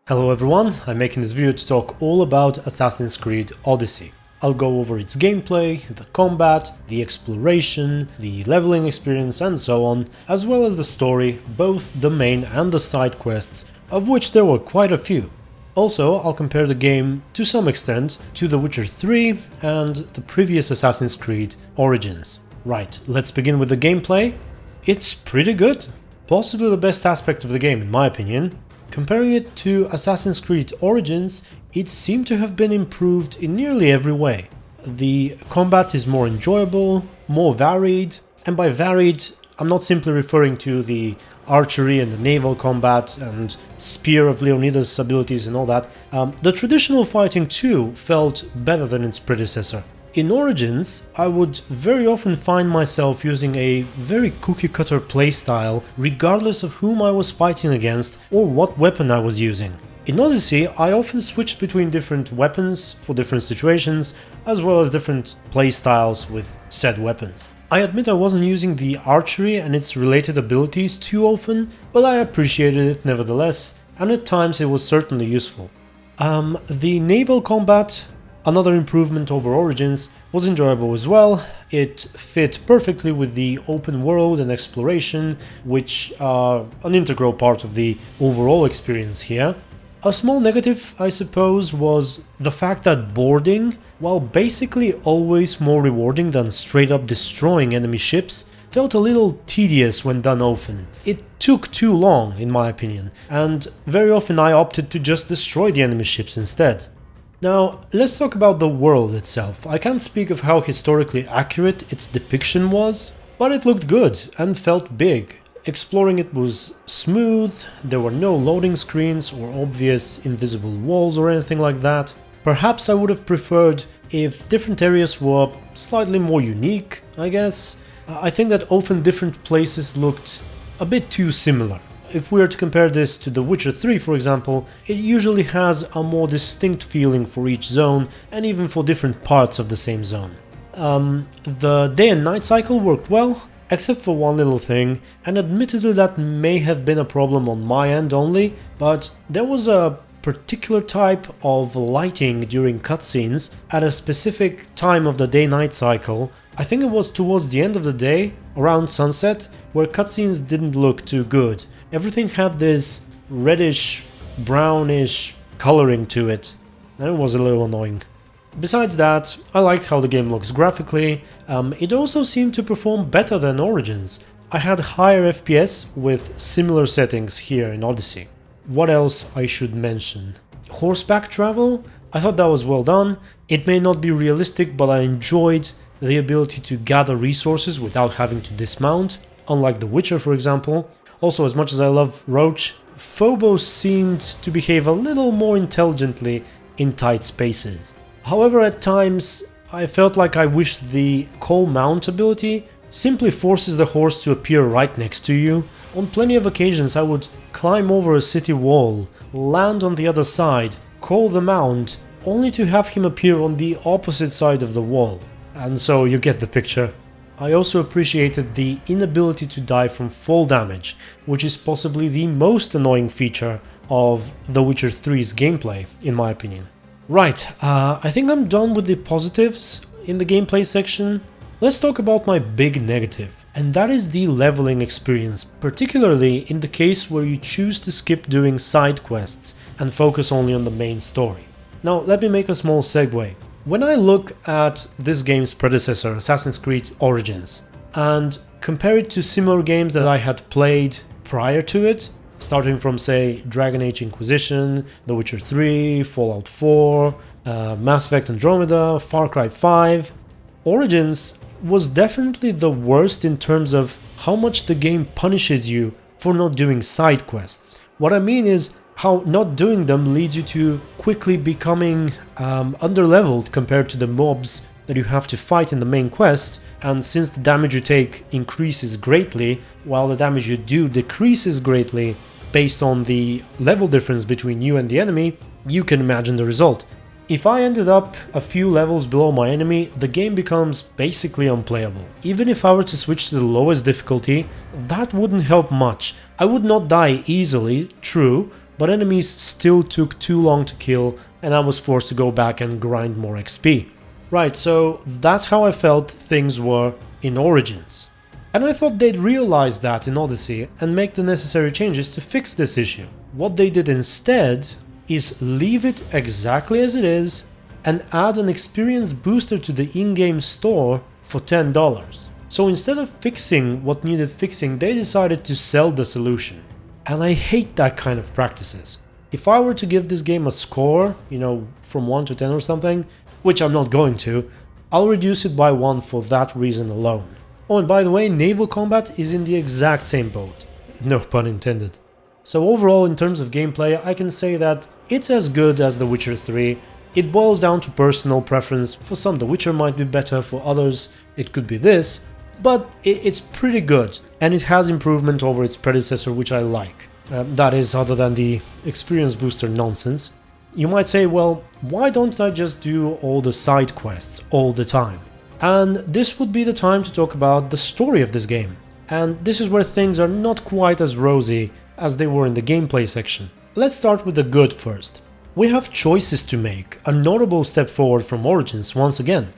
Hello everyone, I'm making this video to talk all about Assassin's Creed Odyssey. I'll go over its gameplay, the combat, the exploration, the leveling experience and so on, as well as the story, both the main and the side quests, of which there were quite a few. Also, I'll compare the game, to some extent, to The Witcher 3 and the previous Assassin's Creed Origins. Right, let's begin with the gameplay. It's pretty good, possibly the best aspect of the game in my opinion. Comparing it to Assassin's Creed Origins, it seemed to have been improved in nearly every way. The combat is more enjoyable, more varied, and by varied, I'm not simply referring to the archery and the naval combat and spear of Leonidas' abilities and all that. The traditional fighting too felt better than its predecessor. In Origins, I would very often find myself using a very cookie-cutter playstyle regardless of whom I was fighting against or what weapon I was using. In Odyssey, I often switched between different weapons for different situations, as well as different playstyles with said weapons. I admit I wasn't using the archery and its related abilities too often, but I appreciated it nevertheless, and at times it was certainly useful. The naval combat, another improvement over Origins, was enjoyable as well. It fit perfectly with the open world and exploration, which are an integral part of the overall experience here. A small negative, I suppose, was the fact that boarding, while basically always more rewarding than straight up destroying enemy ships, felt a little tedious when done often. It took too long, in my opinion, and very often I opted to just destroy the enemy ships instead. Now, let's talk about the world itself. I can't speak of how historically accurate its depiction was, but it looked good and felt big. Exploring it was smooth, there were no loading screens or obvious invisible walls or anything like that. Perhaps I would have preferred if different areas were slightly more unique, I guess. I think that often different places looked a bit too similar. If we were to compare this to The Witcher 3, for example, it usually has a more distinct feeling for each zone and even for different parts of the same zone. The day and night cycle worked well, except for one little thing, and admittedly that may have been a problem on my end only, but there was a particular type of lighting during cutscenes at a specific time of the day-night cycle. I think it was towards the end of the day, around sunset, where cutscenes didn't look too good. Everything had this reddish, brownish coloring to it, and it was a little annoying. Besides that, I liked how the game looks graphically. It also seemed to perform better than Origins. I had higher FPS with similar settings here in Odyssey. What else I should mention? Horseback travel? I thought that was well done. It may not be realistic, but I enjoyed the ability to gather resources without having to dismount, unlike The Witcher for example. Also, as much as I love Roach, Phobos seemed to behave a little more intelligently in tight spaces. However, at times I felt like I wished the Call Mount ability simply forces the horse to appear right next to you. On plenty of occasions I would climb over a city wall, land on the other side, call the mount, only to have him appear on the opposite side of the wall. And so you get the picture. I also appreciated the inability to die from fall damage, which is possibly the most annoying feature of The Witcher 3's gameplay, in my opinion. Right, I think I'm done with the positives in the gameplay section. Let's talk about my big negative, and that is the leveling experience, particularly in the case where you choose to skip doing side quests and focus only on the main story. Now, let me make a small segue. When I look at this game's predecessor, Assassin's Creed Origins, and compare it to similar games that I had played prior to it, starting from say Dragon Age Inquisition, The Witcher 3, Fallout 4, Mass Effect Andromeda, Far Cry 5, Origins was definitely the worst in terms of how much the game punishes you for not doing side quests. What I mean is how not doing them leads you to quickly becoming underleveled compared to the mobs that you have to fight in the main quest, and since the damage you take increases greatly, while the damage you do decreases greatly based on the level difference between you and the enemy, you can imagine the result. If I ended up a few levels below my enemy, the game becomes basically unplayable. Even if I were to switch to the lowest difficulty, that wouldn't help much. I would not die easily, true, but enemies still took too long to kill and I was forced to go back and grind more XP. Right, so that's how I felt things were in Origins. And I thought they'd realize that in Odyssey and make the necessary changes to fix this issue. What they did instead is leave it exactly as it is and add an experience booster to the in-game store for $10. So instead of fixing what needed fixing, they decided to sell the solution. And I hate that kind of practices. If I were to give this game a score, from 1 to 10 or something, which I'm not going to, I'll reduce it by 1 for that reason alone. Oh, and by the way, naval combat is in the exact same boat. No pun intended. So overall, in terms of gameplay, I can say that it's as good as The Witcher 3. It boils down to personal preference. For some, The Witcher might be better, for others, it could be this. But it's pretty good, and it has improvement over its predecessor, which I like. That is, other than the experience booster nonsense. You might say, well, why don't I just do all the side quests all the time? And this would be the time to talk about the story of this game. And this is where things are not quite as rosy as they were in the gameplay section. Let's start with the good first. We have choices to make, a notable step forward from Origins once again.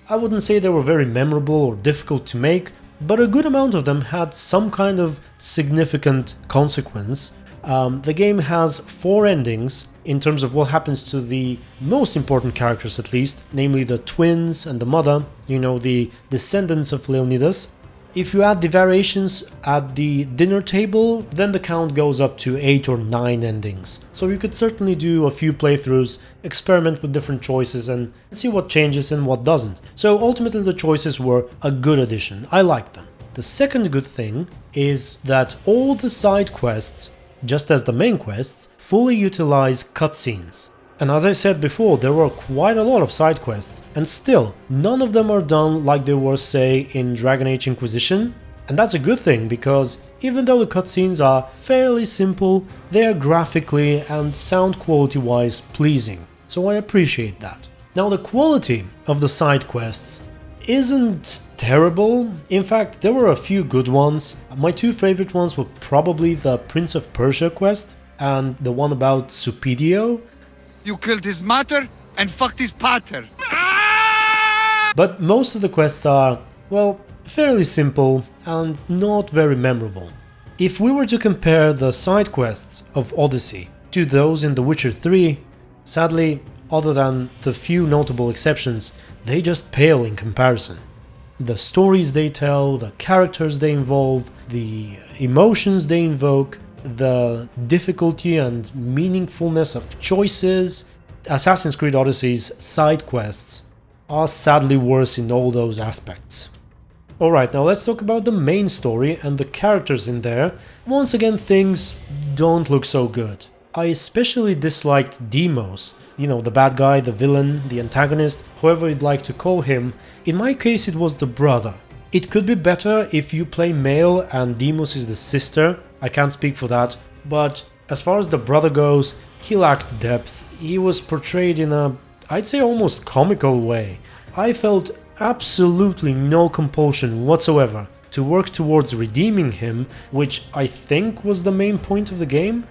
I wouldn't say they were very memorable or difficult to make, but a good amount of them had some kind of significant consequence. The game has 4 endings in terms of what happens to the most important characters, at least, namely the twins and the mother, the descendants of Leonidas. If you add the variations at the dinner table, then the count goes up to 8 or 9 endings. So you could certainly do a few playthroughs, experiment with different choices and see what changes and what doesn't. So ultimately the choices were a good addition. I liked them. The second good thing is that all the side quests, just as the main quests, fully utilize cutscenes. And as I said before, there were quite a lot of side quests, and still, none of them are done like they were, say, in Dragon Age Inquisition. And that's a good thing, because even though the cutscenes are fairly simple, they are graphically and sound quality-wise pleasing. So I appreciate that. Now, the quality of the side quests isn't terrible. In fact, there were a few good ones. My 2 favorite ones were probably the Prince of Persia quest and the one about Supidio. You killed his mater and fucked his pater. But most of the quests are, well, fairly simple and not very memorable. If we were to compare the side quests of Odyssey to those in The Witcher 3, sadly, other than the few notable exceptions, they just pale in comparison. The stories they tell, the characters they involve, the emotions they invoke, the difficulty and meaningfulness of choices. Assassin's Creed Odyssey's side quests are sadly worse in all those aspects. Alright, now let's talk about the main story and the characters in there. Once again, things don't look so good. I especially disliked Demos, the bad guy, the villain, the antagonist, however you'd like to call him. In my case, it was the brother. It could be better if you play male and Demos is the sister. I can't speak for that, but as far as the brother goes, he lacked depth. He was portrayed in a, I'd say, almost comical way. I felt absolutely no compulsion whatsoever to work towards redeeming him, which I think was the main point of the game.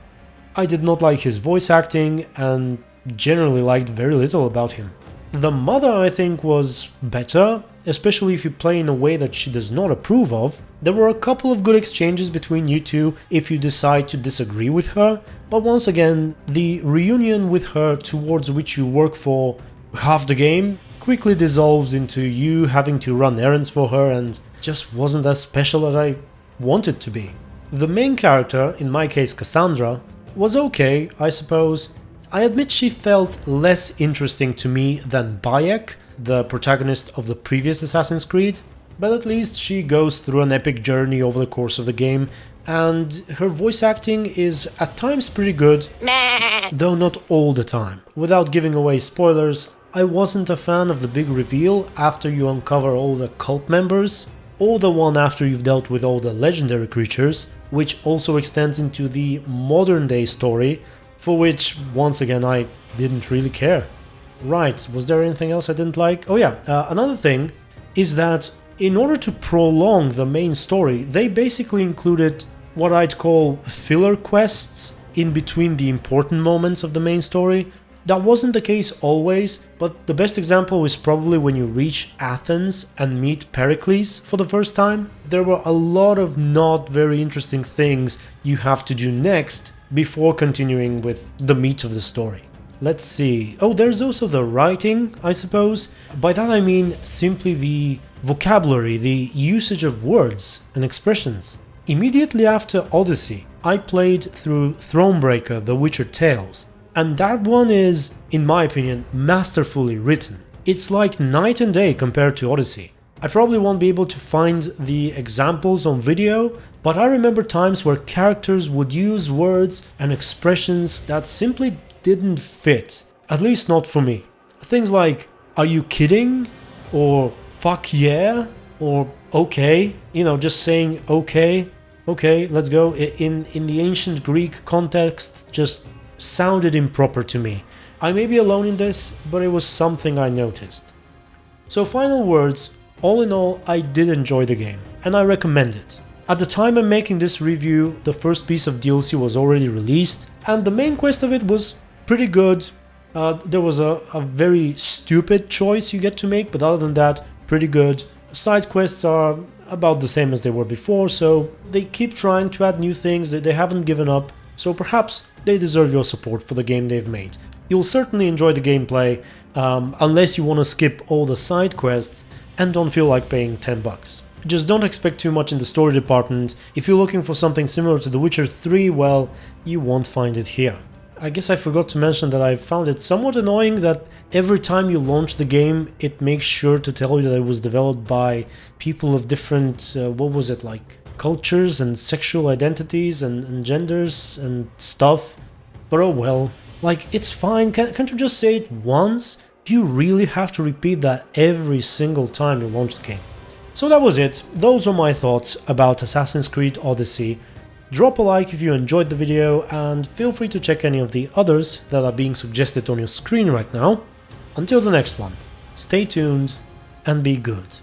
I did not like his voice acting and generally liked very little about him. The mother, I think, was better, especially if you play in a way that she does not approve of. There were a couple of good exchanges between you two if you decide to disagree with her, but once again, the reunion with her towards which you work for half the game quickly dissolves into you having to run errands for her and just wasn't as special as I wanted to be. The main character, in my case Cassandra, was okay, I suppose. I admit she felt less interesting to me than Bayek, the protagonist of the previous Assassin's Creed, but at least she goes through an epic journey over the course of the game, and her voice acting is at times pretty good, though not all the time. Without giving away spoilers, I wasn't a fan of the big reveal after you uncover all the cult members, or the one after you've dealt with all the legendary creatures, which also extends into the modern day story, for which, once again, I didn't really care. Right, was there anything else I didn't like? Oh yeah, another thing is that in order to prolong the main story, they basically included what I'd call filler quests. in between the important moments of the main story. That wasn't the case always, but the best example is probably when you reach Athens and meet Pericles for the first time. There were a lot of not very interesting things you have to do next before continuing with the meat of the story. Let's see. Oh, there's also the writing, I suppose. By that I mean simply the vocabulary, the usage of words and expressions. Immediately after Odyssey, I played through Thronebreaker: The Witcher Tales, and that one is, in my opinion, masterfully written. It's like night and day compared to Odyssey. I probably won't be able to find the examples on video, but I remember times where characters would use words and expressions that simply didn't fit, at least not for me. Things like, "Are you kidding?" or "fuck yeah?" or "okay," just saying okay, let's go, in the ancient Greek context just sounded improper to me. I may be alone in this, but it was something I noticed. So final words, all in all, I did enjoy the game, and I recommend it. At the time I'm making this review, the first piece of DLC was already released, and the main quest of it was pretty good. There was a very stupid choice you get to make, but other than that, pretty good. Side quests are about the same as they were before, so they keep trying to add new things, they haven't given up, so perhaps they deserve your support for the game they've made. You'll certainly enjoy the gameplay, unless you want to skip all the side quests and don't feel like paying $10. Just don't expect too much in the story department. If you're looking for something similar to The Witcher 3, well, you won't find it here. I guess I forgot to mention that I found it somewhat annoying that every time you launch the game, it makes sure to tell you that it was developed by people of different, cultures and sexual identities and genders and stuff. But oh well, it's fine, can't you just say it once? Do you really have to repeat that every single time you launch the game? So that was it, those were my thoughts about Assassin's Creed Odyssey. Drop a like if you enjoyed the video, and feel free to check any of the others that are being suggested on your screen right now. Until the next one, stay tuned and be good.